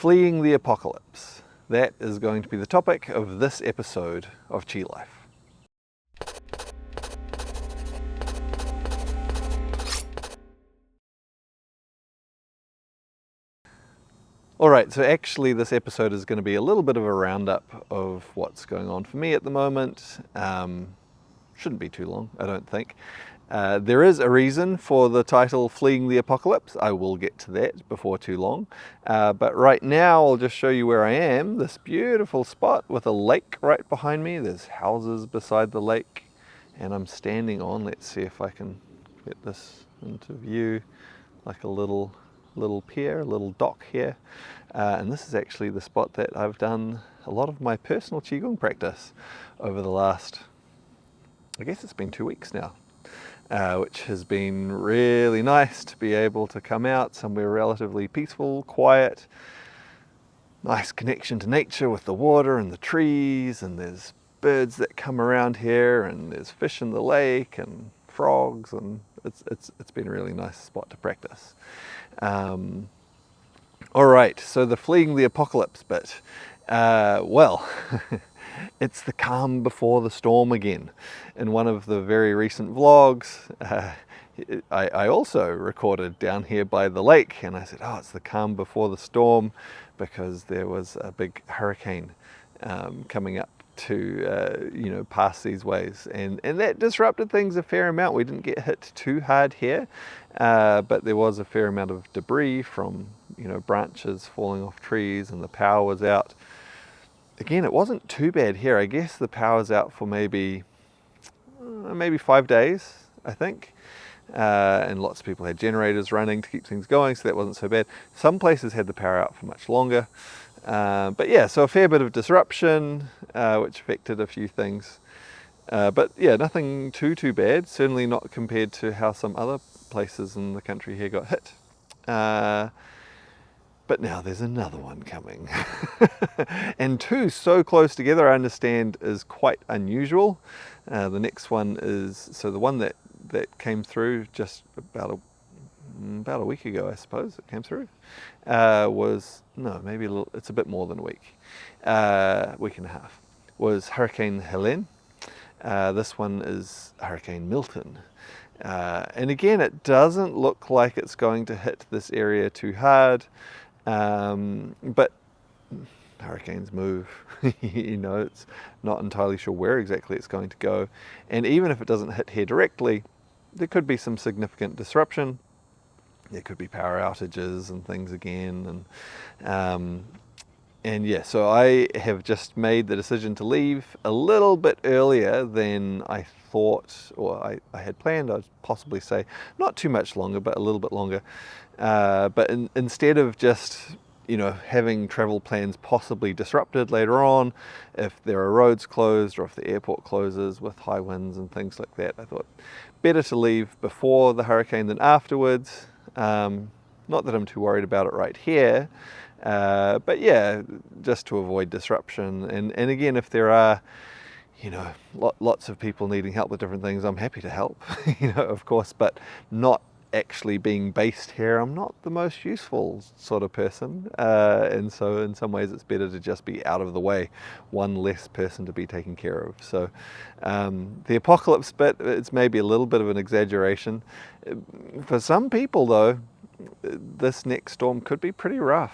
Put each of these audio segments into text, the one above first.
Fleeing the apocalypse. That is going to be the topic of this episode of Chi Life. Alright, so actually this episode is going to be a little bit of a roundup of what's going on for me at the moment. Shouldn't be too long, I don't think. There is a reason for the title Fleeing the Apocalypse. I will get to that before too long. But right now I'll just show you where I am. This beautiful spot with a lake right behind me. There's houses beside the lake and I'm standing on, let's see if I can get this into view, like a little pier, a little dock here. And this is actually the spot that I've done a lot of my personal Qigong practice over the last, I guess it's been 2 weeks now. Which has been really nice to be able to come out somewhere relatively peaceful, quiet, nice connection to nature with the water and the trees, and there's birds that come around here, and there's fish in the lake and frogs, and it's been a really nice spot to practice. All right, so the fleeing the apocalypse bit. Well. It's the calm before the storm again. In one of the very recent vlogs, I also recorded down here by the lake, and I said, oh, it's the calm before the storm, because there was a big hurricane coming up to pass these ways, and that disrupted things a fair amount. We didn't get hit too hard here, but there was a fair amount of debris from branches falling off trees, and the power was out. Again, it wasn't too bad here. I guess the power's out for maybe 5 days, I think. And lots of people had generators running to keep things going, so that wasn't so bad. Some places had the power out for much longer. But yeah, so a fair bit of disruption, which affected a few things. But yeah, nothing too bad. Certainly not compared to how some other places in the country here got hit. But now there's another one coming. And two so close together, I understand, is quite unusual. The next one is, so the one that came through just about a week ago, I suppose it came through, it's a bit more than a week and a half, was Hurricane Helene. This one is Hurricane Milton. And again, it doesn't look like it's going to hit this area too hard. But hurricanes move, it's not entirely sure where exactly it's going to go. And even if it doesn't hit here directly, there could be some significant disruption. There could be power outages and things again. And yeah, so I have just made the decision to leave a little bit earlier than I thought, or I had planned. I'd possibly say not too much longer, but a little bit longer. But instead of just having travel plans possibly disrupted later on, if there are roads closed or if the airport closes with high winds and things like that, I thought better to leave before the hurricane than afterwards. Not that I'm too worried about it right here, but yeah, just to avoid disruption. And again, if there are lots of people needing help with different things, I'm happy to help, of course, but not actually being based here. I'm not the most useful sort of person, and so in some ways it's better to just be out of the way, one less person to be taken care of. So the apocalypse bit, it's maybe a little bit of an exaggeration. For some people though, this next storm could be pretty rough,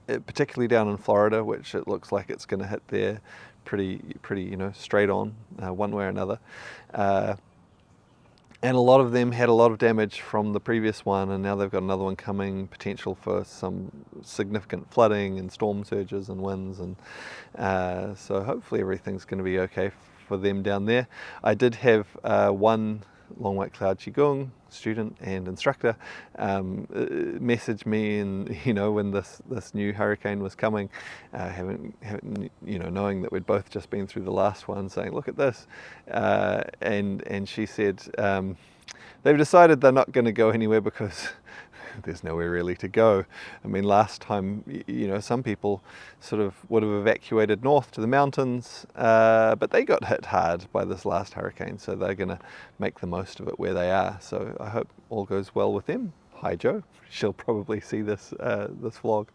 particularly down in Florida, which it looks like it's going to hit there pretty straight on, one way or another. And a lot of them had a lot of damage from the previous one, and now they've got another one coming, potential for some significant flooding and storm surges and winds, and so hopefully everything's going to be okay for them down there. I did have one Long White Cloud Qigong student and instructor message me, and when this new hurricane was coming, knowing that we'd both just been through the last one, saying, look at this, and she said they've decided they're not going to go anywhere because there's nowhere really to go. I mean, last time, some people sort of would have evacuated north to the mountains, but they got hit hard by this last hurricane, so they're going to make the most of it where they are. So I hope all goes well with them. Hi Joe. She'll probably see this vlog.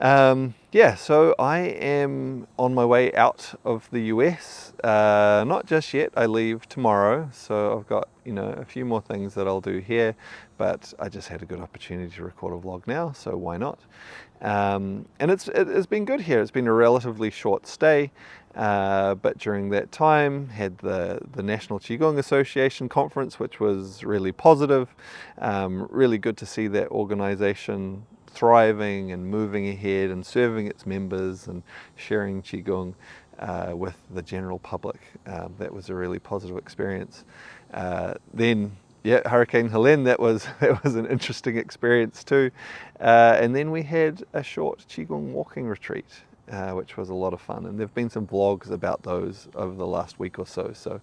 So I am on my way out of the US. Not just yet, I leave tomorrow, so I've got a few more things that I'll do here, but I just had a good opportunity to record a vlog now, so why not? And it's been good here. It's been a relatively short stay, but during that time had the National Qigong Association conference, which was really positive. Really good to see that organization thriving and moving ahead and serving its members and sharing Qigong with the general public. That was a really positive experience. Then Hurricane Helene, that was an interesting experience too. And then we had a short Qigong walking retreat, which was a lot of fun. And there have been some vlogs about those over the last week or so. So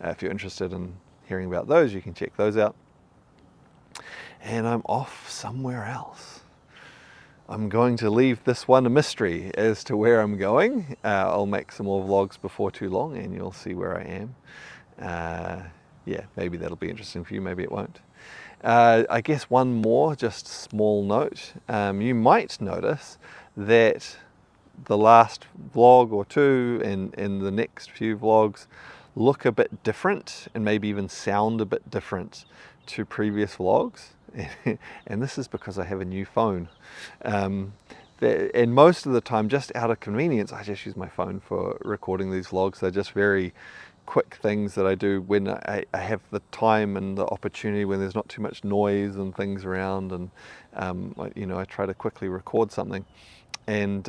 if you're interested in hearing about those, you can check those out. And I'm off somewhere else. I'm going to leave this one a mystery as to where I'm going. I'll make some more vlogs before too long and you'll see where I am. Maybe that'll be interesting for you, maybe it won't. I guess one more, just small note. You might notice that the last vlog or two and the next few vlogs look a bit different and maybe even sound a bit different to previous vlogs. And this is because I have a new phone. And most of the time, just out of convenience, I just use my phone for recording these vlogs. They're just very quick things that I do when I have the time and the opportunity, when there's not too much noise and things around, and I try to quickly record something. And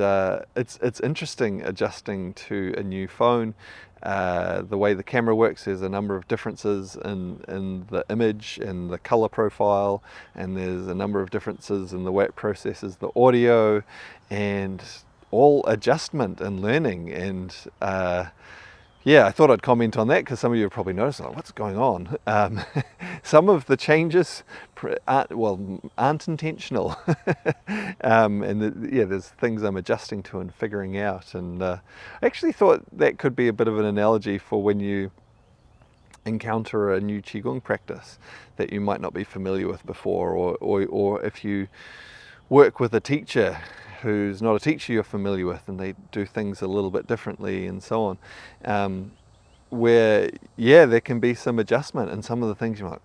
it's interesting adjusting to a new phone. The way the camera works, there's a number of differences in the image and the color profile, and there's a number of differences in the way it processes the audio, and all adjustment and learning. And I thought I'd comment on that because some of you have probably noticed, like, what's going on? Some of the changes aren't intentional. There's things I'm adjusting to and figuring out. And I actually thought that could be a bit of an analogy for when you encounter a new Qigong practice that you might not be familiar with before, or if you work with a teacher who's not a teacher you're familiar with and they do things a little bit differently and so on, where there can be some adjustment, and some of the things you're like,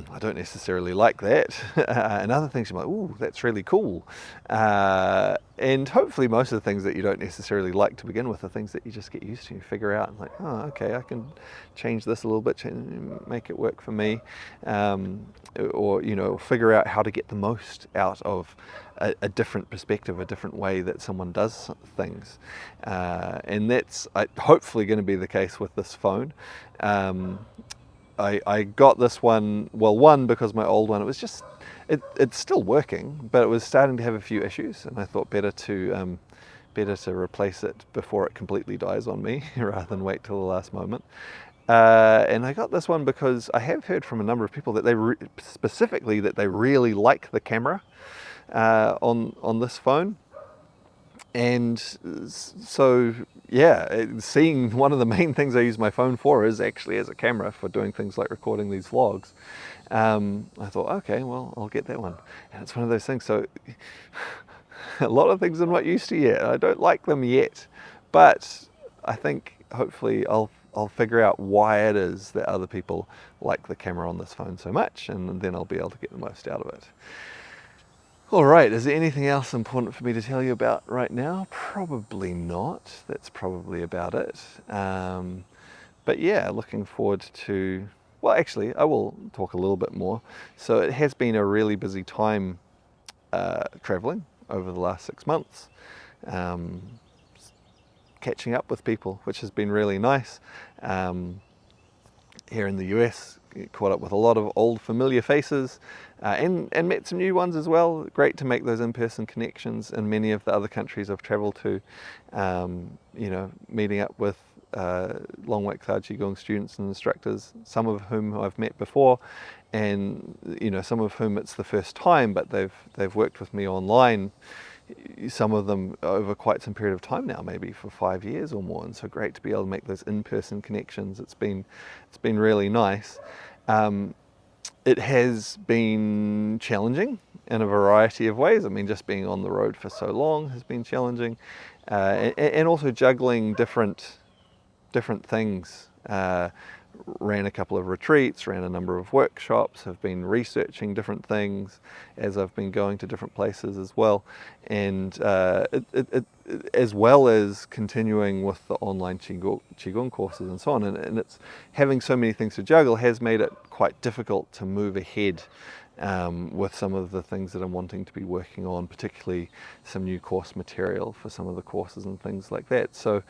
I don't necessarily like that. And other things you're like, ooh, that's really cool. And hopefully most of the things that you don't necessarily like to begin with are things that you just get used to and figure out, and like, oh, okay, I can change this a little bit, make it work for me. Or figure out how to get the most out of a different perspective, a different way that someone does things. And that's hopefully going to be the case with this phone. I got this one, because my old one, it's still working, but it was starting to have a few issues, and I thought better to replace it before it completely dies on me rather than wait till the last moment. And I got this one because I have heard from a number of people that they really like the camera on this phone. And so, seeing one of the main things I use my phone for is actually as a camera for doing things like recording these vlogs. I thought, okay, well, I'll get that one. And it's one of those things. So a lot of things I'm not used to yet. I don't like them yet, but I think hopefully I'll figure out why it is that other people like the camera on this phone so much, and then I'll be able to get the most out of it. All right, is there anything else important for me to tell you about right now? Probably not. That's probably about it. But looking forward to, actually, I will talk a little bit more. So it has been a really busy time traveling over the last 6 months, catching up with people, which has been really nice. Here in the US, caught up with a lot of old familiar faces, and met some new ones as well. Great to make those in-person connections in many of the other countries I've traveled to. Meeting up with Long Wai Cloud Qigong students and instructors, some of whom I've met before, and some of whom it's the first time, but they've worked with me online, some of them over quite some period of time now, maybe for 5 years or more. And so great to be able to make those in-person connections. It's been really nice. it has been challenging in a variety of ways. I mean, just being on the road for so long has been challenging, and also juggling different things. Ran a couple of retreats, ran a number of workshops, have been researching different things as I've been going to different places as well, and as well as continuing with the online Qigong courses and so on. And it's having so many things to juggle has made it quite difficult to move ahead with some of the things that I'm wanting to be working on, particularly some new course material for some of the courses and things like that. So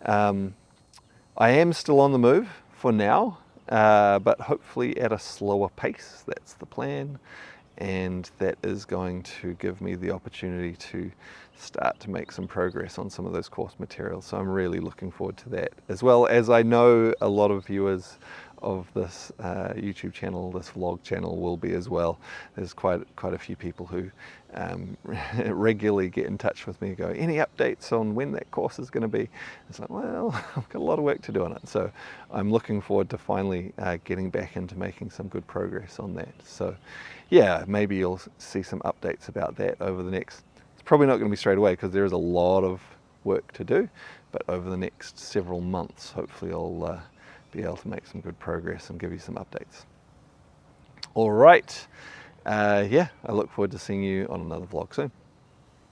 I am still on the move for now, but hopefully at a slower pace. That's the plan, and that is going to give me the opportunity to start to make some progress on some of those course materials. So I'm really looking forward to that, as well as I know a lot of viewers of this YouTube channel, this vlog channel, will be as well. There's quite a few people who regularly get in touch with me and go, any updates on when that course is going to be? It's like, well, I've got a lot of work to do on it. So I'm looking forward to finally getting back into making some good progress on that. So yeah, maybe you'll see some updates about that over the next, it's probably not going to be straight away because there is a lot of work to do, but over the next several months, hopefully I'll be able to make some good progress and give you some updates. All right. Yeah, I look forward to seeing you on another vlog soon.